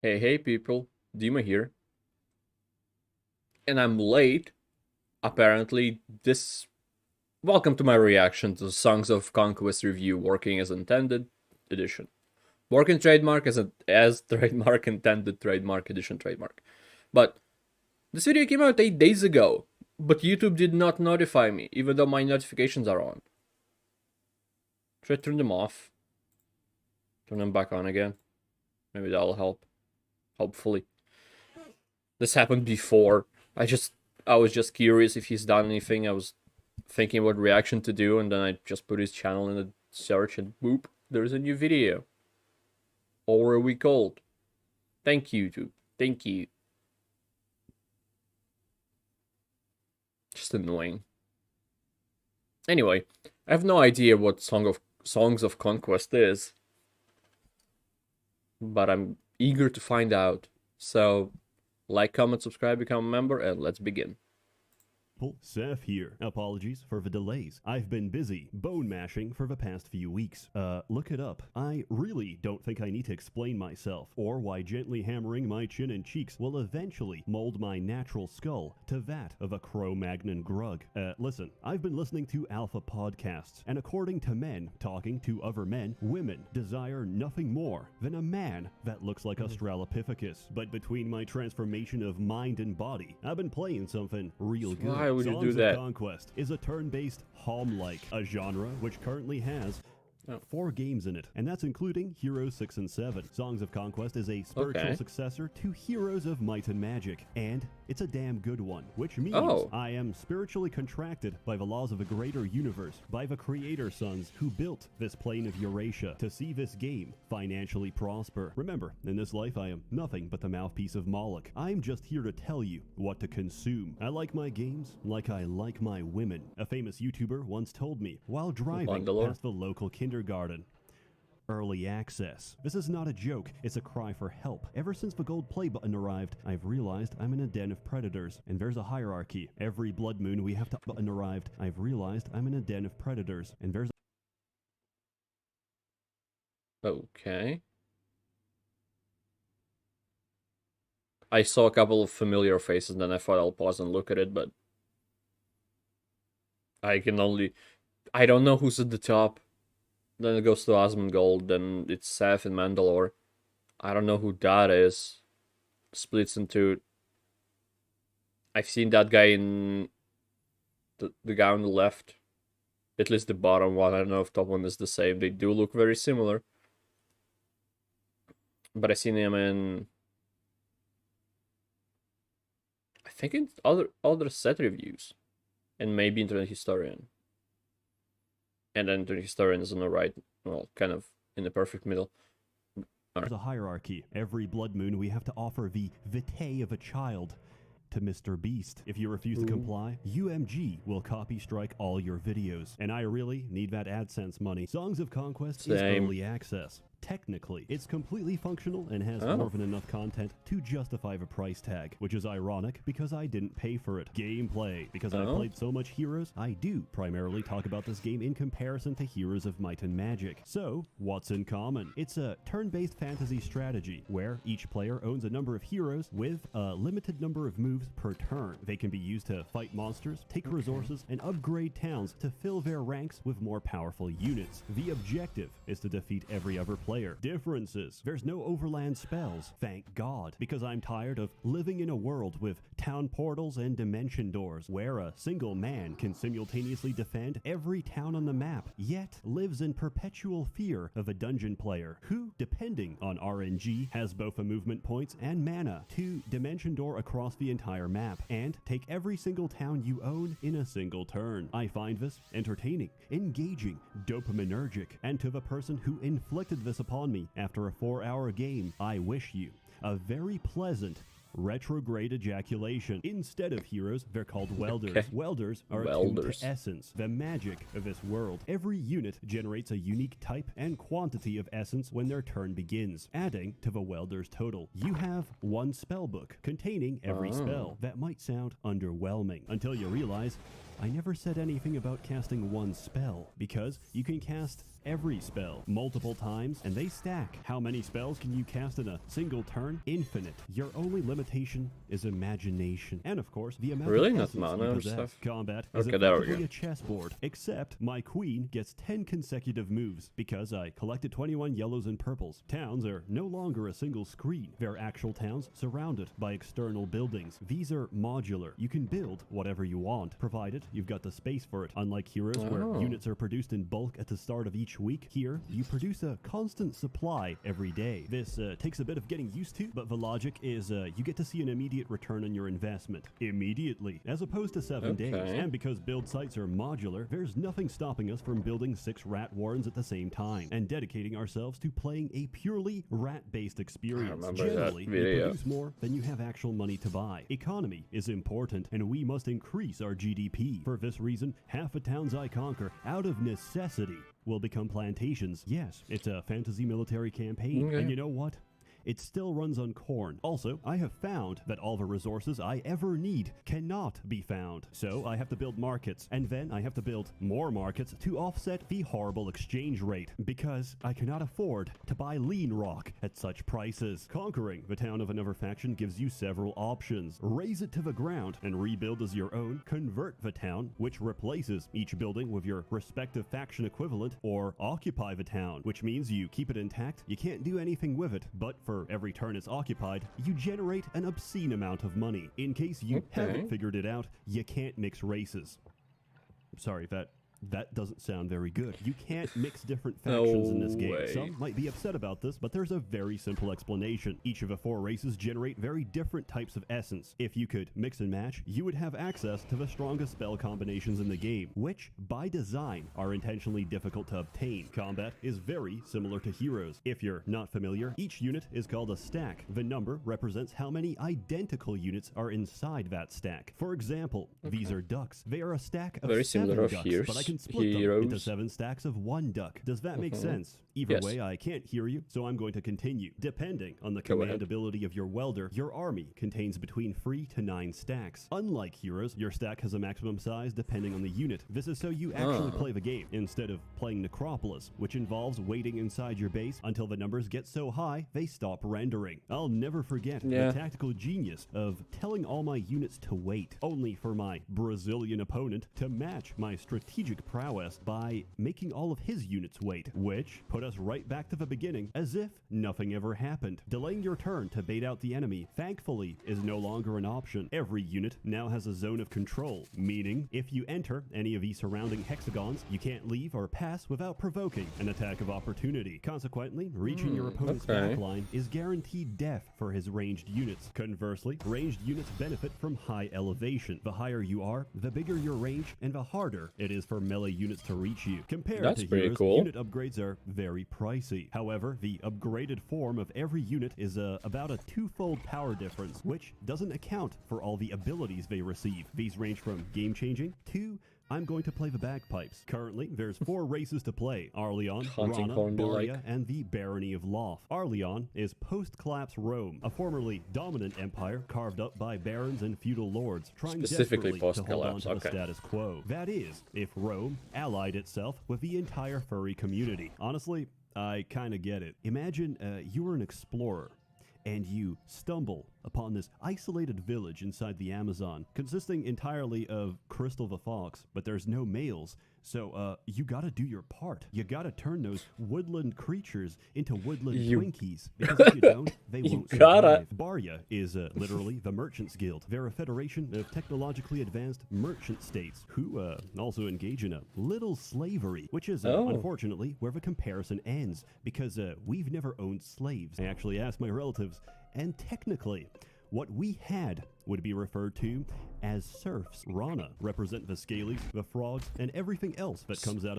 Hey people, Dima here. And I'm late. Apparently, this. Welcome to my reaction to Songs of Conquest review working as intended edition. Working trademark as trademark intended trademark edition trademark. But this video came out 8 days ago, but YouTube did not notify me, even though my notifications are on. Should I turn them off? Turn them back on again? Maybe that'll help. Hopefully. This happened before. I was just curious if he's done anything. I was thinking what reaction to do, and then I just put his channel in the search, and boop, there's a new video. Over a week old. Thank you, YouTube. Thank you. Just annoying. Anyway, I have no idea what Songs of Conquest is, but I'm eager to find out. So, like, comment, subscribe, become a member, and let's begin. Seth here. Apologies for the delays. I've been busy bone mashing for the past few weeks. Look it up. I really don't think I need to explain myself, or why gently hammering my chin and cheeks will eventually mold my natural skull to that of a Cro-Magnon grug. Listen, I've been listening to alpha podcasts, and according to men talking to other men, women desire nothing more than a man that looks like Australopithecus. But between my transformation of mind and body, I've been playing something real good. Why would you do Songs that? of Conquest is a turn-based hom-like, a genre which currently has 4 games in it, and that's including Heroes 6 and 7. Songs of Conquest is a spiritual successor to Heroes of Might and Magic, and it's a damn good one, which means I am spiritually contracted by the laws of a greater universe, by the creator sons who built this plane of Eurasia to see this game financially prosper. Remember, in this life I am nothing but the mouthpiece of Moloch. I'm just here to tell you what to consume. I like my games like I like my women. A famous YouTuber once told me while driving past the local kindergarten. Early access. This is not a joke, it's a cry for help. Ever since the gold play button arrived, I've realized I'm in a den of predators, and there's a hierarchy. Every blood moon we have to button arrived, I've realized I'm in a den of predators, and there's Okay. I saw a couple of familiar faces, and then I thought I'll pause and look at it, but I don't know who's at the top. Then it goes to Asmongold, then it's Seth in Mandalore. I don't know who that is. Splits into... I've seen that guy in... The guy on the left. At least the bottom one. I don't know if top one is the same. They do look very similar. But I've seen him in... I think in other set reviews. And maybe Internet Historian. And then the historian is on the right, well, kind of in the perfect middle. There's a hierarchy. Every blood moon we have to offer the vitae of a child to Mr. Beast. If you refuse to comply, UMG will copy strike all your videos. And I really need that AdSense money. Songs of Conquest is early access. Technically, it's completely functional and has more than enough content to justify the price tag, which is ironic because I didn't pay for it. Gameplay. Because I played so much Heroes, I do primarily talk about this game in comparison to Heroes of Might and Magic. So, what's in common? It's a turn-based fantasy strategy where each player owns a number of heroes with a limited number of moves per turn. They can be used to fight monsters, take resources, and upgrade towns to fill their ranks with more powerful units. The objective is to defeat every other player. Differences. There's no overland spells, thank God, because I'm tired of living in a world with town portals and dimension doors, where a single man can simultaneously defend every town on the map, yet lives in perpetual fear of a dungeon player who, depending on RNG, has both a movement points and mana to dimension door across the entire map, and take every single town you own in a single turn. I find this entertaining, engaging, dopaminergic, and to the person who inflicted this upon me after a 4-hour game, I wish you a very pleasant retrograde ejaculation. Instead of heroes, they're called welders. Welders are attuned to essence, the magic of this world. Every unit generates a unique type and quantity of essence when their turn begins, adding to the welder's total. You have one spell book containing every spell. That might sound underwhelming until you realize I never said anything about casting one spell, because you can cast every spell multiple times, and they stack. How many spells can you cast in a single turn? Infinite. Your only limitation is imagination. And of course, the amount Really? of Not essence mana you or possess. stuff? Combat is Okay, there we effectively go. a chessboard, except my queen gets 10 consecutive moves because I collected 21 yellows and purples. Towns are no longer a single screen. They're actual towns surrounded by external buildings. These are modular. You can build whatever you want, provided you've got the space for it. Unlike Heroes, where units are produced in bulk at the start of each week, here you produce a constant supply every day. This takes a bit of getting used to, but the logic is you get to see an immediate return on your investment immediately, as opposed to 7 days. And because build sites are modular, there's nothing stopping us from building 6 rat warrens at the same time and dedicating ourselves to playing a purely rat-based experience. Generally, you produce more than you have actual money to buy. Economy is important, and we must increase our GDP. For this reason, half the towns I conquer, out of necessity, will become plantations. Yes, it's a fantasy military campaign. And you know what? It still runs on corn. Also, I have found that all the resources I ever need cannot be found. So I have to build markets, and then I have to build more markets to offset the horrible exchange rate, because I cannot afford to buy lean rock at such prices. Conquering the town of another faction gives you several options. Raze it to the ground and rebuild as your own, convert the town, which replaces each building with your respective faction equivalent, or occupy the town, which means you keep it intact. You can't do anything with it, but for every turn it's occupied, you generate an obscene amount of money. In case you haven't figured it out, you can't mix races. Sorry, that doesn't sound very good. You can't mix different factions in this game. Some might be upset about this, but there's a very simple explanation. Each of the 4 races generate very different types of essence. If you could mix and match, you would have access to the strongest spell combinations in the game, which, by design, are intentionally difficult to obtain. Combat is very similar to Heroes. If you're not familiar, each unit is called a stack. The number represents how many identical units are inside that stack. For example, these are ducks. They are a stack of 7 ducks, but I can split them into 7 stacks of 1 duck. Does that make sense? Either way, I can't hear you, so I'm going to continue. Depending on the command ability of your welder, your army contains between 3 to 9 stacks. Unlike Heroes, your stack has a maximum size depending on the unit. This is so you actually play the game, instead of playing Necropolis, which involves waiting inside your base until the numbers get so high they stop rendering. I'll never forget the tactical genius of telling all my units to wait, only for my Brazilian opponent to match my strategic prowess by making all of his units wait, which put us right back to the beginning as if nothing ever happened. Delaying your turn to bait out the enemy, thankfully, is no longer an option. Every unit now has a zone of control, meaning if you enter any of the surrounding hexagons, you can't leave or pass without provoking an attack of opportunity. Consequently, reaching your opponent's backline is guaranteed death for his ranged units. Conversely, ranged units benefit from high elevation. The higher you are, the bigger your range, and the harder it is for melee units to reach you. Compared to Heroes, unit upgrades are very pricey. However, the upgraded form of every unit is about a 2-fold power difference, which doesn't account for all the abilities they receive. These range from game-changing to I'm going to play the bagpipes. Currently, there's 4 races to play: Arleon, Rana, Baria, and the Barony of Loth. Arleon is post-collapse Rome, a formerly dominant empire carved up by barons and feudal lords, trying desperately to hold on to the status quo. That is, if Rome allied itself with the entire furry community. Honestly, I kinda get it. Imagine you were an explorer, and you stumble upon this isolated village inside the Amazon, consisting entirely of Crystal the Fox, but there's no males, so you gotta do your part. You gotta turn those woodland creatures into woodland Twinkies, because if you don't, they won't survive. Baria is literally the Merchants Guild. They're a federation of technologically advanced merchant states who also engage in a little slavery, which is unfortunately where the comparison ends, because we've never owned slaves. I actually asked my relatives, and technically, what we had would be referred to as serfs. Rana represent the scalies, the frogs, and everything else that comes out of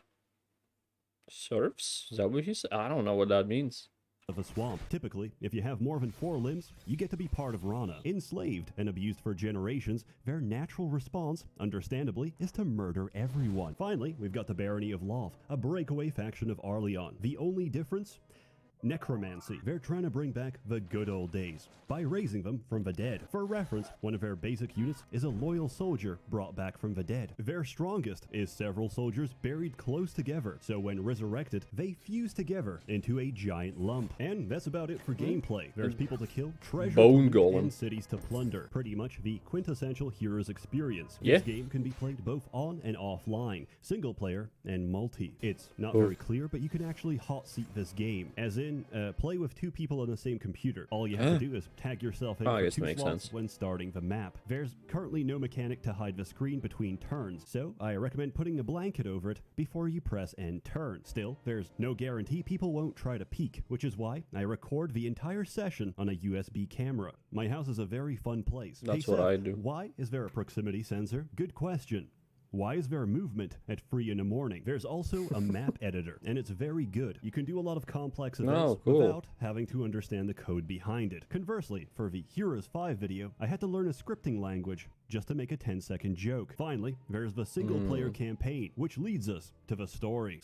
serfs? Is that what you said? I don't know what that means. Of a swamp. Typically, if you have more than 4 limbs, you get to be part of Rana. Enslaved and abused for generations, their natural response, understandably, is to murder everyone. Finally, we've got the Barony of Loth, a breakaway faction of Arleon. The only difference? necromancy. They're trying to bring back the good old days by raising them from the dead. For reference, one of their basic units is a loyal soldier brought back from the dead. Their strongest is several soldiers buried close together, so when resurrected, they fuse together into a giant lump. And that's about it for gameplay. There's people to kill, treasure Bone to loot, golem. and cities to plunder. Pretty much the quintessential hero's experience. Yeah. This game can be played both on and offline, single player and multi. It's not very clear, but you can actually hot seat this game, as in play with 2 people on the same computer. All you have to do is tag yourself in I for guess 2 makes slots sense. when starting the map. There's currently no mechanic to hide the screen between turns, so I recommend putting a blanket over it before you press end turn. Still, there's no guarantee people won't try to peek, which is why I record the entire session on a USB camera. My house is a very fun place. That's Hey, what Seth, I do. Why is there a proximity sensor? Good question. Why is there movement at 3 in the morning? There's also a map editor, and it's very good. You can do a lot of complex events cool. without having to understand the code behind it. Conversely, for the Heroes 5 video, I had to learn a scripting language just to make a 10-second joke. Finally, there's the single-player campaign, which leads us to the story.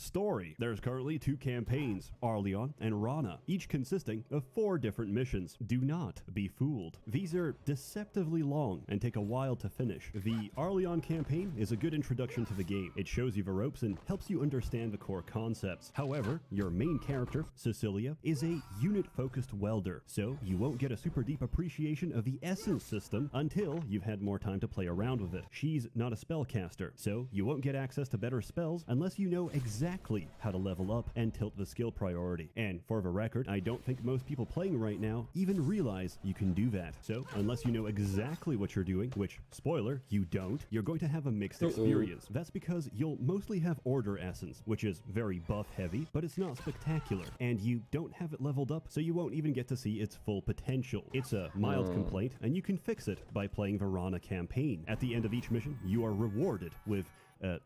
There's currently 2 campaigns, Arleon and Rana, each consisting of 4 different missions. Do not be fooled. These are deceptively long and take a while to finish. The Arleon campaign is a good introduction to the game. It shows you the ropes and helps you understand the core concepts. However, your main character, Cecilia, is a unit-focused welder, so you won't get a super deep appreciation of the essence system until you've had more time to play around with it. She's not a spellcaster, so you won't get access to better spells unless you know exactly how to level up and tilt the skill priority. And for the record, I don't think most people playing right now even realize you can do that. So unless you know exactly what you're doing, which, spoiler, you don't, you're going to have a mixed experience. That's because you'll mostly have order essence, which is very buff heavy, but it's not spectacular, and you don't have it leveled up, so you won't even get to see its full potential. It's a mild complaint, and you can fix it by playing the Rana campaign. At the end of each mission, you are rewarded with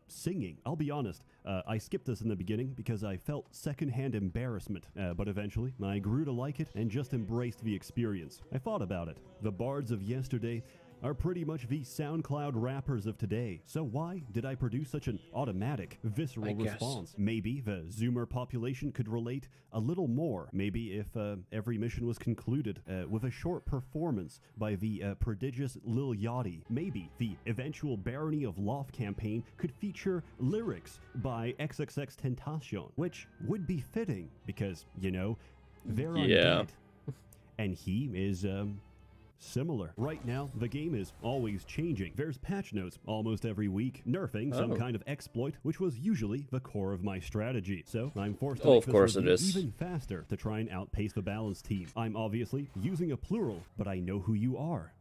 singing. I'll be honest, I skipped this in the beginning because I felt secondhand embarrassment, but eventually I grew to like it and just embraced the experience. I thought about it. The bards of yesterday are pretty much the SoundCloud rappers of today. So why did I produce such an automatic, visceral response? Maybe the Zoomer population could relate a little more. Maybe if every mission was concluded with a short performance by the prodigious Lil Yachty. Maybe the eventual Barony of Loft campaign could feature lyrics by XXXTentacion, which would be fitting because, you know, they're undead. And he is, similar. Right now, the game is always changing. There's patch notes almost every week, nerfing some kind of exploit, which was usually the core of my strategy. So I'm forced to make this review even faster to try and outpace the balance team. I'm obviously using a plural, but I know who you are.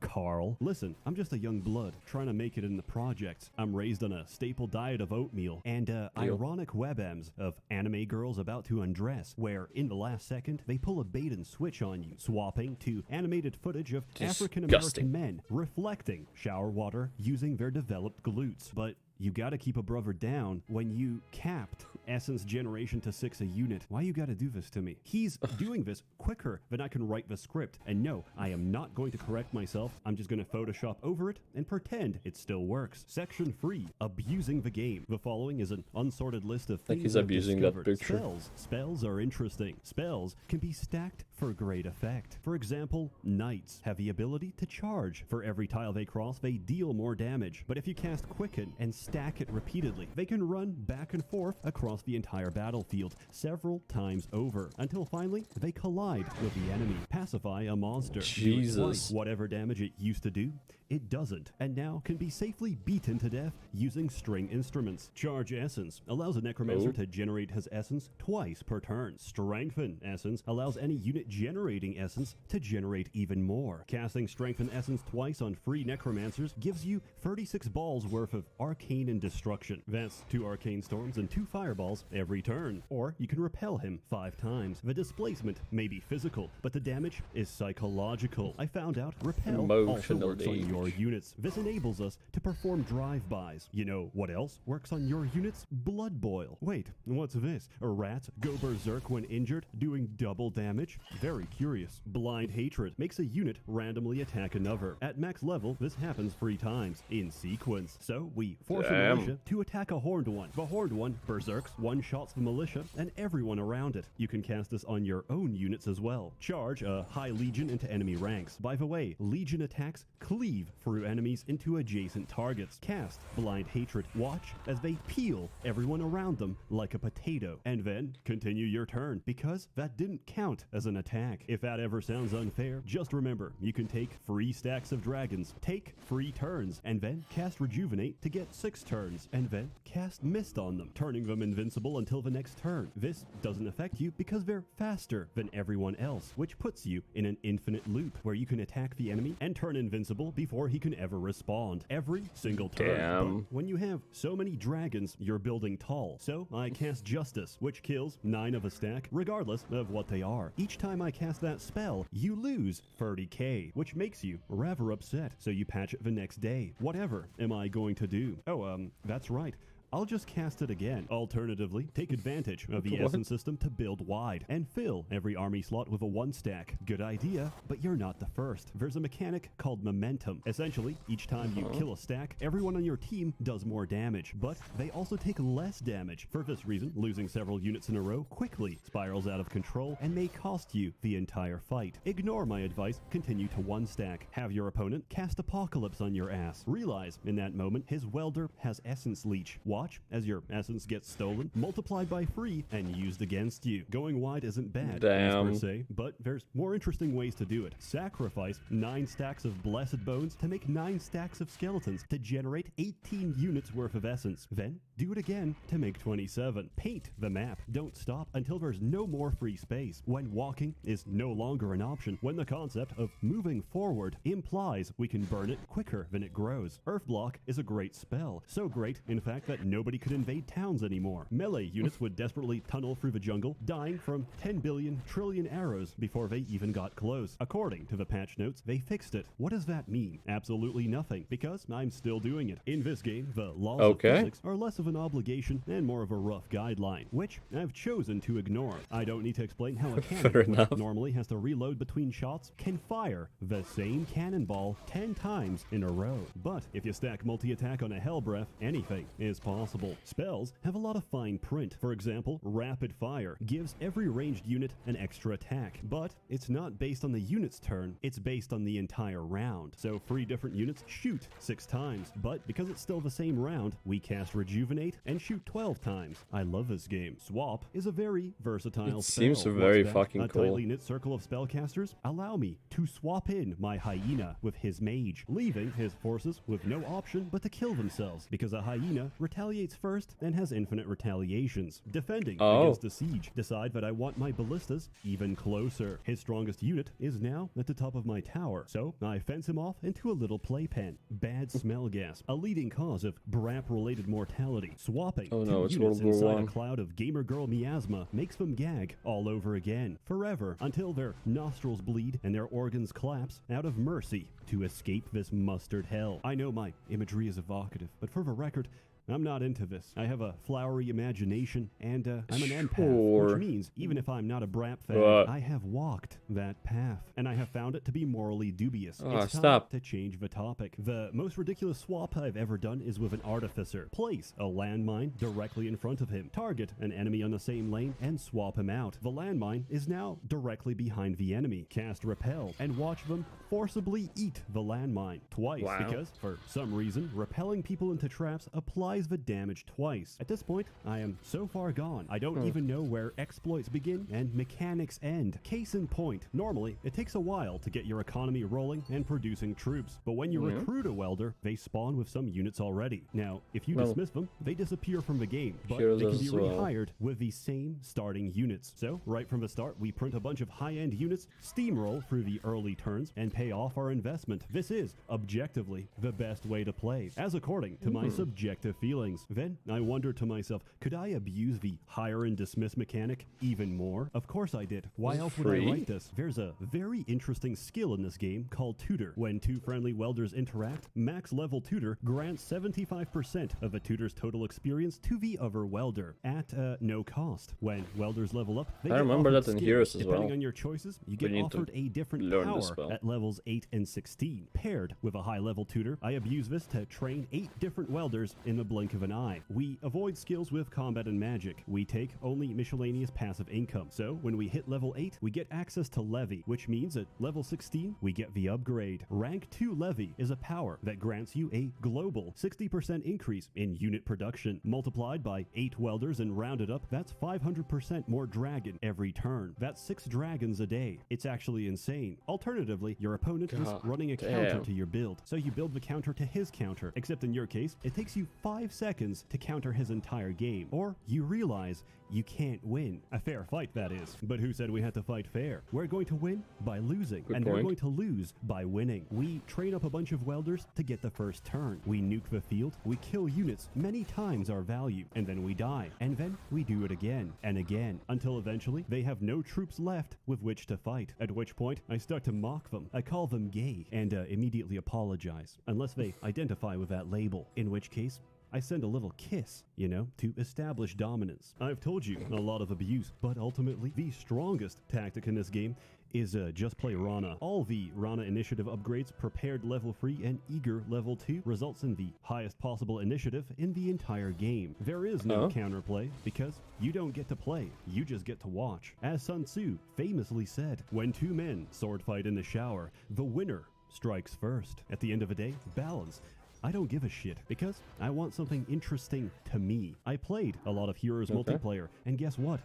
Carl. Listen, I'm just a young blood trying to make it in the projects. I'm raised on a staple diet of oatmeal and ironic webams of anime girls about to undress, where in the last second they pull a bait and switch on you, swapping to animated footage of African-American men reflecting shower water using their developed glutes. But you gotta keep a brother down when you capped essence generation to 6 a unit. Why you gotta do this to me? He's doing this quicker than I can write the script. And no, I am not going to correct myself. I'm just gonna Photoshop over it and pretend it still works. Section 3, abusing the game. The following is an unsorted list of things he's abusing that picture. Spells are interesting. Spells can be stacked for great effect. For example, knights have the ability to charge. For every tile they cross, they deal more damage. But if you cast Quicken and stack it repeatedly, they can run back and forth across the entire battlefield several times over, until finally they collide with the enemy. Pacify a monster. Jesus. Whatever damage it used to do, it doesn't, and now can be safely beaten to death using string instruments. Charge Essence allows a necromancer to generate his essence twice per turn. Strengthen Essence allows any unit generating essence to generate even more. Casting Strengthen Essence twice on free necromancers gives you 36 balls worth of arcane and destruction. That's 2 arcane storms and 2 fireballs every turn. Or you can repel him 5 times. The displacement may be physical, but the damage is psychological. I found out repel also works on your units. This enables us to perform drive-bys. You know what else works on your units? Blood Boil. Wait, what's this? Rats go berserk when injured, doing double damage? very curious. Blind Hatred makes a unit randomly attack another. At max level, this happens 3 times in sequence. So we force a militia to attack a horned one. The horned one berserks, one-shots the militia, and everyone around it. You can cast this on your own units as well. Charge a High Legion into enemy ranks. By the way, Legion attacks cleave through enemies into adjacent targets. Cast Blind Hatred. Watch as they peel everyone around them like a potato. And then continue your turn, because that didn't count as an attack. If that ever sounds unfair, just remember, you can take 3 stacks of dragons, take 3 turns, and then cast Rejuvenate to get 6 turns, and then cast Mist on them, turning them invincible until the next turn. This doesn't affect you because they're faster than everyone else, which puts you in an infinite loop where you can attack the enemy and turn invincible before he can ever respawn. Every single turn. But when you have so many dragons, you're building tall. So I cast Justice, which kills 9 of a stack, regardless of what they are. Each time I cast that spell, you lose 30k, which makes you rather upset. So you patch it the next day. Whatever am I going to do? Oh, that's right. I'll just cast it again. Alternatively, take advantage of the Essence system to build wide and fill every army slot with a 1 stack. Good idea, but you're not the first. There's a mechanic called momentum. Essentially, each time you kill a stack, everyone on your team does more damage, but they also take less damage. For this reason, losing several units in a row quickly spirals out of control and may cost you the entire fight. Ignore my advice, continue to 1 stack. Have your opponent cast Apocalypse on your ass. Realize in that moment, his welder has Essence Leech. Watch as your essence gets stolen, multiplied by 3, and used against you. Going wide isn't bad, as per se, but there's more interesting ways to do it. Sacrifice 9 stacks of Blessed Bones to make 9 stacks of Skeletons to generate 18 units worth of essence. Then do it again to make 27. Paint the map. Don't stop until there's no more free space. When walking is no longer an option, when the concept of moving forward implies we can burn it quicker than it grows. Earthblock is a great spell. So great, in fact, that nobody could invade towns anymore. Melee units would desperately tunnel through the jungle, dying from 10 billion trillion arrows before they even got close. According to the patch notes, they fixed it. What does that mean? Absolutely nothing, because I'm still doing it. In this game, the laws of physics are less of an obligation and more of a rough guideline, which I've chosen to ignore. I don't need to explain how a cannon, which normally has to reload between shots, can fire the same cannonball 10 times in a row. But if you stack multi-attack on a Hell Breath, anything is possible. Spells have a lot of fine print. For example, Rapid Fire gives every ranged unit an extra attack, but it's not based on the unit's turn, it's based on the entire round. So 3 different units shoot 6 times, but because it's still the same round, we cast Rejuvenate and shoot 12 times. I love this game. Swap is a very versatile spell. Seems very fucking cool. A tightly knit circle of spellcasters allow me to swap in my hyena with his mage, leaving his forces with no option but to kill themselves, because a hyena retaliates first and has infinite retaliations. Defending against a siege, decide that I want my ballistas even closer. His strongest unit is now at the top of my tower, so I fence him off into a little playpen. Bad smell gas, a leading cause of BRAP-related mortality. Swapping 2 units inside a cloud of gamer girl miasma makes them gag all over again, forever, until their nostrils bleed and their organs collapse out of mercy to escape this mustard hell. I know my imagery is evocative, but for the record, I'm not into this. I have a flowery imagination, and I'm an empath, which means even if I'm not a BRAP fan, I have walked that path, and I have found it to be morally dubious. It's time to change the topic. The most ridiculous swap I've ever done is with an Artificer. Place a landmine directly in front of him, target an enemy on the same lane, and swap him out. The landmine is now directly behind the enemy. Cast Repel, and watch them forcibly eat the landmine twice, because for some reason, repelling people into traps applies the damage twice. At this point, I am so far gone, I don't even know where exploits begin and mechanics end. Case in point, normally, it takes a while to get your economy rolling and producing troops, but when you recruit a welder, they spawn with some units already. Now, if you dismiss them, they disappear from the game, but they can be rehired with the same starting units. So, right from the start, we print a bunch of high-end units, steamroll through the early turns, and pay off our investment. This is, objectively, the best way to play, as according to my subjective feelings. feelings. Then I wondered to myself, could I abuse the hire and dismiss mechanic even more? Of course I did. Why Is it else would I free? write this? There's a very interesting skill in this game called Tutor. When two friendly welders interact, max level Tutor grants 75% of a tutor's total experience to the other welder at no cost. When welders level up, they I get remember offered that in skills. Heroes as Depending well. on your choices, you We get need to offered a different learn this power spell. at levels 8 and 16. Paired with a high level tutor, I abuse this to train 8 different welders in the blink of an eye. We avoid skills with combat and magic. We take only miscellaneous passive income. So when we hit level 8, we get access to Levy, which means at level 16, we get the upgrade. Rank 2 Levy is a power that grants you a global 60% increase in unit production. Multiplied by 8 welders and rounded up, that's 500% more dragon every turn. That's 6 dragons a day. It's actually insane. Alternatively, your opponent is God running a damn. counter to your build. So you build the counter to his counter, except in your case, it takes you 5 seconds to counter his entire game. Or you realize you can't win. A fair fight, that is. But who said we had to fight fair? We're going to win by losing, Good and point. they're going to lose by winning. We train up a bunch of welders to get the first turn. We nuke the field, we kill units many times our value, and then we die. And then we do it again and again, until eventually they have no troops left with which to fight. At which point, I start to mock them. I call them gay, and immediately apologize, unless they identify with that label, in which case, I send a little kiss, you know, to establish dominance. I've told you a lot of abuse, but ultimately, the strongest tactic in this game is just play Rana. All the Rana initiative upgrades, prepared level 3 and eager level 2, results in the highest possible initiative in the entire game. There is no counterplay because you don't get to play, you just get to watch. As Sun Tzu famously said, when two men sword fight in the shower, the winner strikes first. At the end of the day, balance. I don't give a shit because I want something interesting to me. I played a lot of Heroes multiplayer, and guess what?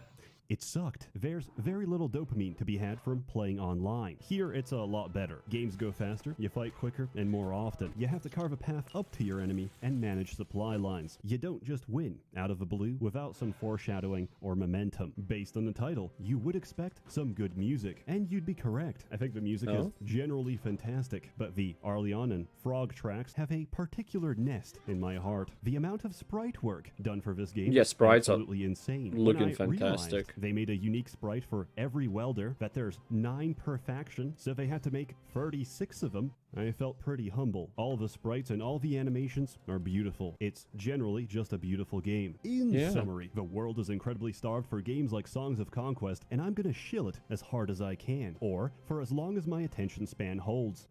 It sucked. There's very little dopamine to be had from playing online. Here, it's a lot better. Games go faster, you fight quicker, and more often. You have to carve a path up to your enemy and manage supply lines. You don't just win out of the blue without some foreshadowing or momentum. Based on the title, you would expect some good music, and you'd be correct. I think the music is generally fantastic, but the Arleon and Frog tracks have a particular nest in my heart. The amount of sprite work done for this game is sprites are absolutely insane. looking When I realized fantastic. they made a unique sprite for every welder, that there's 9 per faction, so they had to make 36 of them. I felt pretty humble. All the sprites and all the animations are beautiful. It's generally just a beautiful game. In summary, the world is incredibly starved for games like Songs of Conquest, and I'm gonna shill it as hard as I can, or for as long as my attention span holds.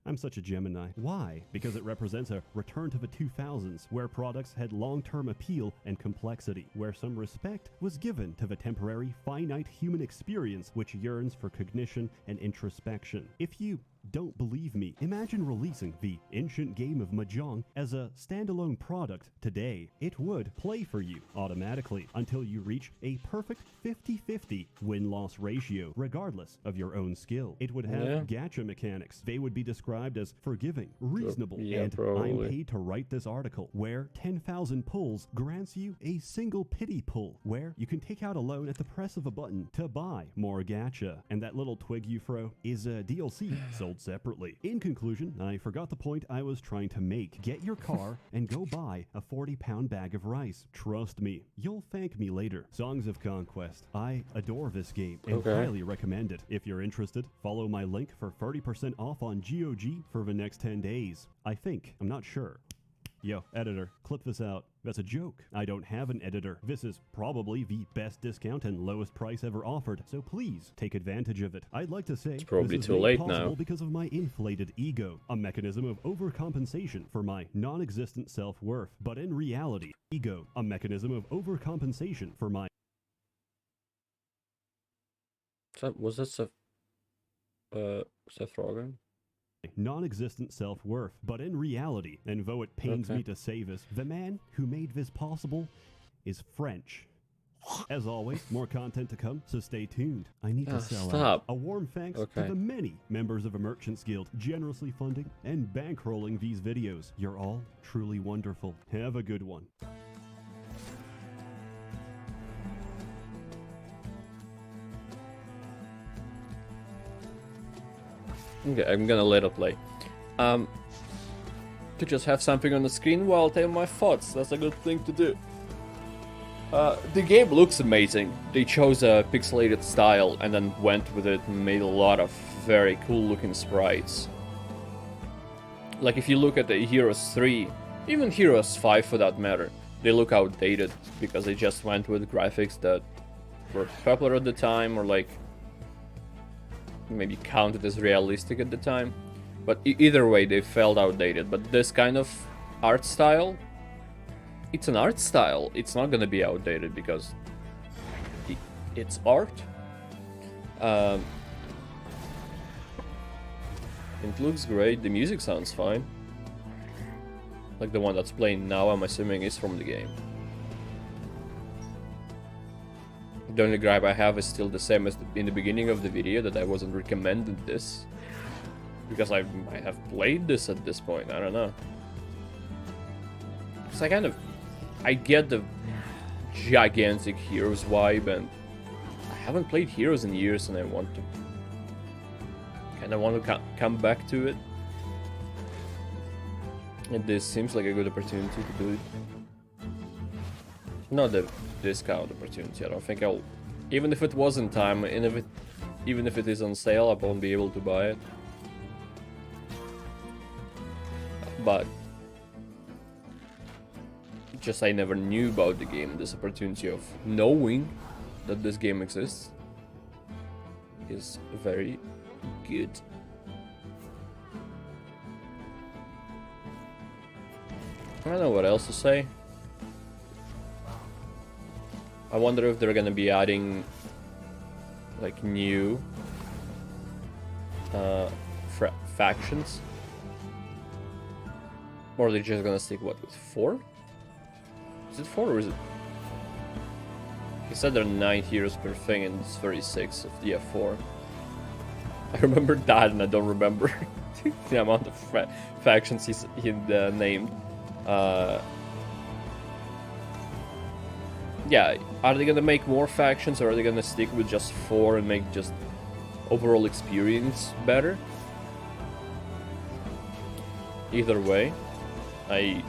I'm such a Gemini. Why? Because it represents a return to the 2000s, where products had long-term appeal and complexity, where some respect was given to the temporary, finite human experience which yearns for cognition and introspection. If you don't believe me, imagine releasing the ancient game of Mahjong as a standalone product today. It would play for you automatically until you reach a perfect 50-50 win-loss ratio, regardless of your own skill. It would have gacha mechanics. They would be described as forgiving, reasonable, and I'm paid to write this article, where 10,000 pulls grants you a single pity pull, where you can take out a loan at the press of a button to buy more gacha. And that little twig you throw is a DLC sold separately. In conclusion, I forgot the point I was trying to make. Get your car and go buy a 40-pound bag of rice. Trust me, you'll thank me later. Songs of Conquest. I adore this game and highly recommend it. If you're interested, follow my link for 30% off on GOG for the next 10 days. I think. I'm not sure. Yo, editor, clip this out. That's a joke. I don't have an editor. This is probably the best discount and lowest price ever offered, so please take advantage of it. I'd like to say It's probably this is too made late possible now. because of my inflated ego, a mechanism of overcompensation for my non-existent self-worth. But in reality, ego, a mechanism of overcompensation for my Was that Seth Rogen? non-existent self-worth. But in reality, and though it pains me to say this, the man who made this possible is French. As always, more content to come, so stay tuned. I need to sell out. A warm thanks to the many members of the Merchants Guild generously funding and bankrolling these videos. You're all truly wonderful. Have a good one. Okay, I'm gonna let it play. to just have something on the screen while I tell my thoughts. That's a good thing to do. The game looks amazing. They chose a pixelated style and then went with it and made a lot of very cool looking sprites. Like if you look at the Heroes 3, even Heroes 5 for that matter, they look outdated because they just went with graphics that were popular at the time or like maybe counted as realistic at the time. But either way, they felt outdated. But this kind of art style, it's an art style. It's not gonna be outdated because it's art. It looks great. The music sounds fine. Like the one that's playing now, I'm assuming is from the game. The only gripe I have is still the same as in the beginning of the video, that I wasn't recommended this. Because I might have played this at this point, I don't know. Because I get the gigantic Heroes vibe, and I haven't played Heroes in years, and I want to come back to it. And this seems like a good opportunity to do it. Not a discount opportunity, I don't think I'll... Even if it was in time, and even if it is on sale, I won't be able to buy it. But just I never knew about the game. This opportunity of knowing that this game exists is very good. I don't know what else to say. I wonder if they're gonna be adding like new factions, or are they just gonna stick what with 4? Is it 4 or is it? He said there are 9 heroes per thing, and it's 36 of the F4. I remember that, and I don't remember the amount of factions he named. Yeah, are they gonna make more factions, or are they gonna stick with just 4 and make just overall experience better? Either way, I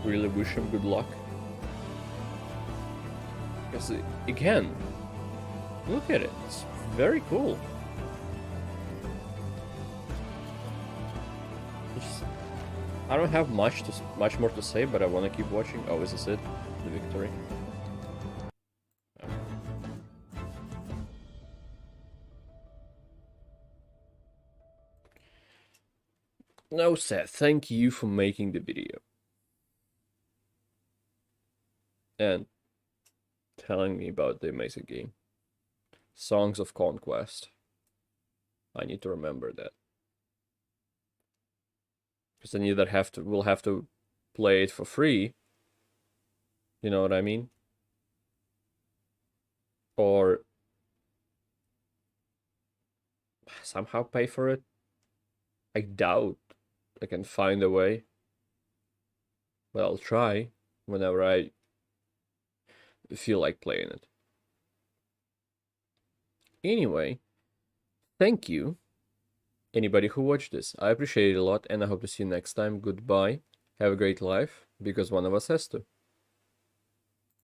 really wish him good luck. Because, again, look at it, it's very cool. I don't have much more to say, but I want to keep watching. Oh, is this it? The victory. No, Seth, thank you for making the video. And telling me about the amazing game. Songs of Conquest. I need to remember that. Because then we'll have to play it for free. You know what I mean? Or somehow pay for it. I doubt I can find a way. But I'll try whenever I feel like playing it. Anyway, thank you, anybody who watched this. I appreciate it a lot, and I hope to see you next time. Goodbye. Have a great life, because one of us has to.